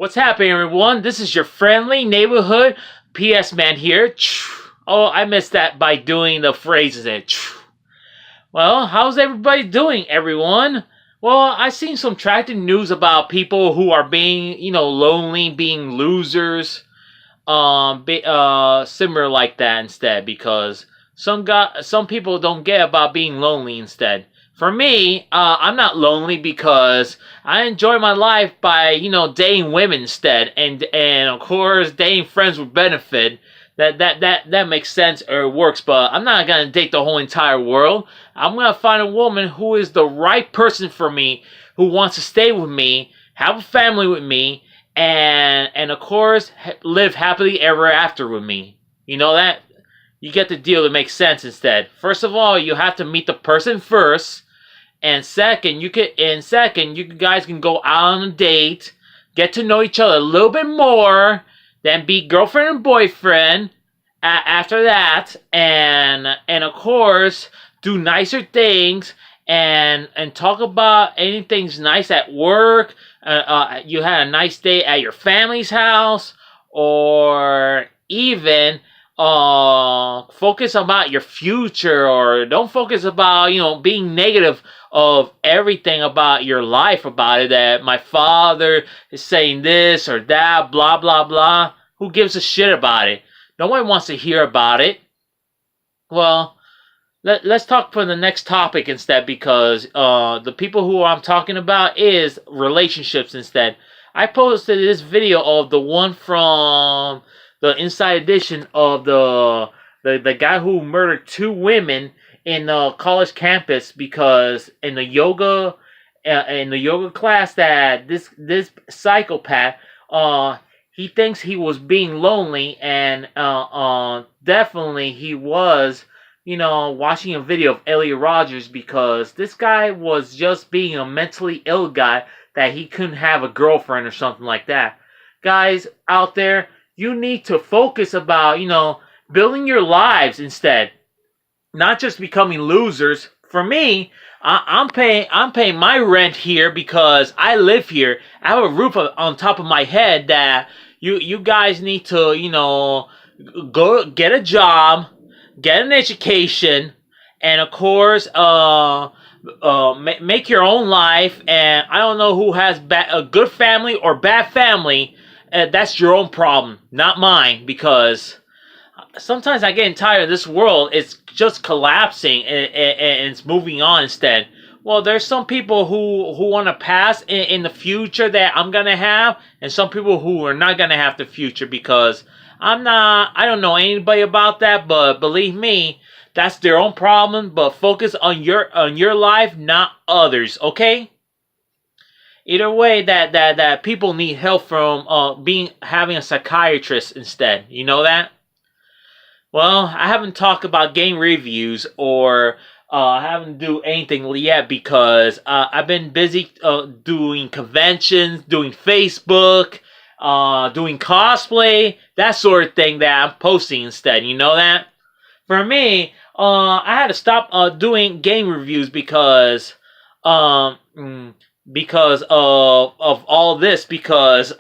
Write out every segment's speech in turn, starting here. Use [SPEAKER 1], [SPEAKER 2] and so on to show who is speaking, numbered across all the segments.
[SPEAKER 1] What's happening, everyone? This is your friendly neighborhood PS man here. Oh, I missed that by doing the phrases in. Well, how's everybody doing, everyone? Well, I've seen some tracking news about people who are being, lonely, being losers, similar like that instead, because some people don't get about being lonely instead. For me, I'm not lonely because I enjoy my life by, dating women instead, and of course, dating friends with benefit. That makes sense or works, but I'm not gonna date the whole entire world. I'm gonna find a woman who is the right person for me, who wants to stay with me, have a family with me, and of course, live happily ever after with me. You know that? You get the deal that makes sense instead. First of all, you have to meet the person first. And second, you guys can go out on a date, get to know each other a little bit more, then be girlfriend and boyfriend after that, and of course, do nicer things and talk about anything's nice at work. You had a nice day at your family's house, or even focus about your future, or don't focus about being negative of everything about your life, about it, that my father is saying this or that, blah blah blah. Who gives a shit about it? No one wants to hear about it. Well, let's talk for the next topic instead, because the people who I'm talking about is relationships instead. I posted this video of the one from the Inside Edition of the guy who murdered two women in the college campus, because in the yoga class that this psychopath he thinks he was being lonely, and definitely he was watching a video of Elliot Rogers, because this guy was just being a mentally ill guy that he couldn't have a girlfriend or something like that. Guys out there, you need to focus about building your lives instead, not just becoming losers. For me, I'm paying my rent here because I live here. I have a roof on top of my head. That you guys need to go get a job, get an education, and of course make your own life. And I don't know who has a good family or bad family. That's your own problem, not mine, because sometimes I get tired of this world. It's just collapsing, and it's moving on instead. Well, there's some people who want to pass in the future that I'm going to have, and some people who are not going to have the future, because I don't know anybody about that, but believe me, that's their own problem. But focus on your life, not others, okay? Either way, that people need help from having a psychiatrist instead. You know that? Well, I haven't talked about game reviews, or I haven't do anything yet, because I've been busy doing conventions, doing Facebook, doing cosplay, that sort of thing that I'm posting instead. You know that? For me, I had to stop doing game reviews because of all this, because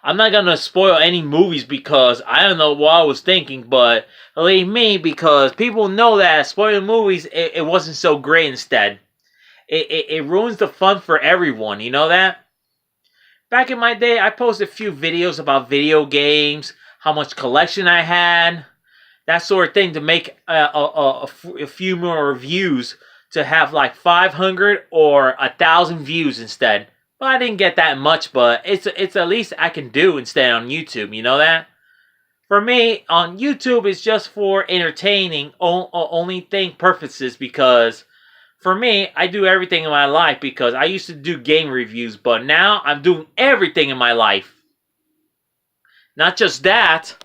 [SPEAKER 1] I'm not gonna spoil any movies, because I don't know what I was thinking, but believe me, because people know that spoiling movies, it wasn't so great instead. It ruins the fun for everyone, you know that? Back in my day, I posted a few videos about video games, how much collection I had, that sort of thing, to make a few more reviews, to have like 500 or 1,000 views instead. Well, I didn't get that much, but it's at least I can do instead on YouTube. You know that? For me, on YouTube, it's just for entertaining only thing purposes, because for me, I do everything in my life, because I used to do game reviews, but now I'm doing everything in my life. Not just that,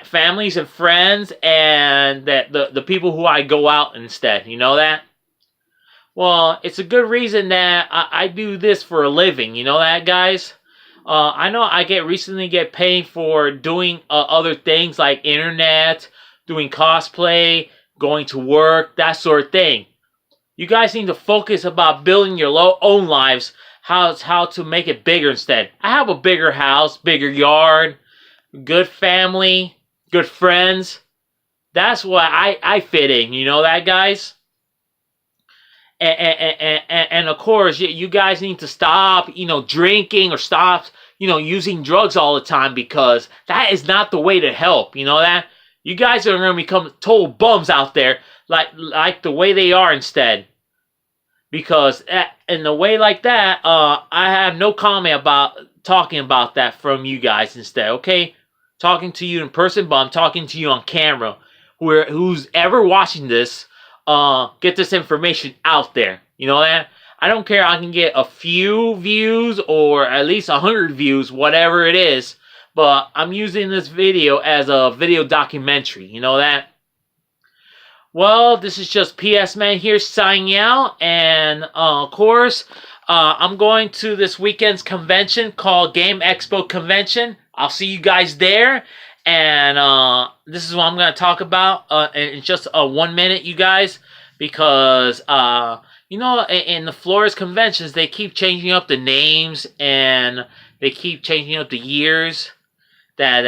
[SPEAKER 1] families and friends, and the people who I go out instead. You know that? Well, it's a good reason that I do this for a living. You know that, guys? I know I recently get paid for doing other things like internet, doing cosplay, going to work, that sort of thing. You guys need to focus about building your own lives, how to make it bigger instead. I have a bigger house, bigger yard, good family, good friends. That's what I fit in. You know that, guys? And of course, you guys need to stop, drinking, or stop, using drugs all the time, because that is not the way to help. You know that? You guys are going to become total bums out there, like the way they are instead. Because in a way like that, I have no comment about talking about that from you guys instead, okay? Talking to you in person, but I'm talking to you on camera. Who's ever watching this, get this information out there. You know that? I don't care. I can get a few views or at least 100 views, whatever it is. But I'm using this video as a video documentary. You know that? Well, this is just PS Man here signing out. And, of course, I'm going to this weekend's convention called Game Expo Convention. I'll see you guys there. And this is what I'm going to talk about in just 1 minute, you guys. Because, in the Flores conventions, they keep changing up the names. And they keep changing up the years. That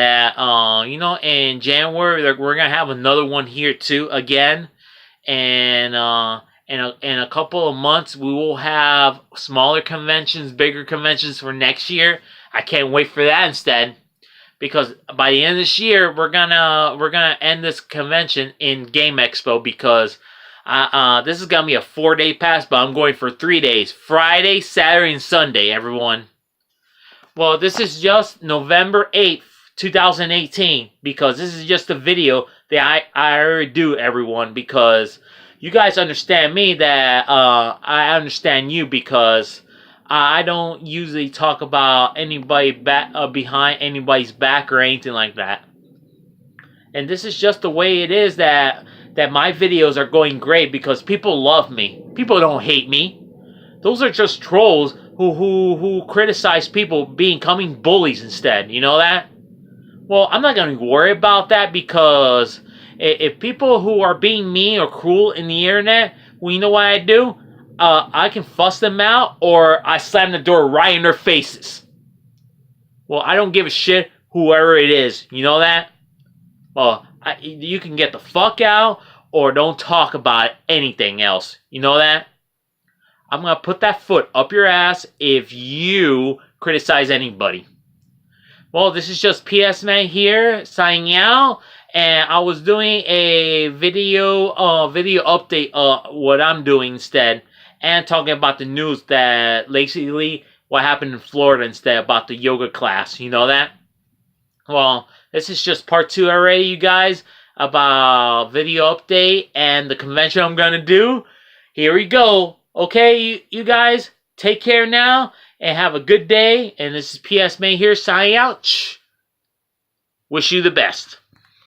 [SPEAKER 1] in January, we're going to have another one here, too, again. And in a couple of months, we will have smaller conventions, bigger conventions for next year. I can't wait for that instead. Because by the end of this year, we're gonna end this convention in Game Expo, because this is gonna be a 4-day pass, but I'm going for 3 days: Friday, Saturday, and Sunday. Everyone. Well, this is just November 8th, 2018, because this is just a video that I already do, everyone, because you guys understand me, that I understand you, because I don't usually talk about anybody behind anybody's back or anything like that. And this is just the way it is, that my videos are going great because people love me. People don't hate me. Those are just trolls who criticize people becoming bullies instead. You know that? Well, I'm not going to worry about that, because if people who are being mean or cruel in the internet, well, you know what I do? I can fuss them out, or I slam the door right in their faces. Well, I don't give a shit whoever it is. You know that? Well, you can get the fuck out, or don't talk about anything else. You know that? I'm going to put that foot up your ass if you criticize anybody. Well, this is just PS Man here, signing out. And I was doing a video update, what I'm doing instead. And talking about the news that lately, what happened in Florida instead, about the yoga class. You know that? Well, this is just part 2 already, you guys, about video update and the convention I'm going to do. Here we go. Okay, you guys, take care now and have a good day. And this is PS Man here, signing out. Wish you the best.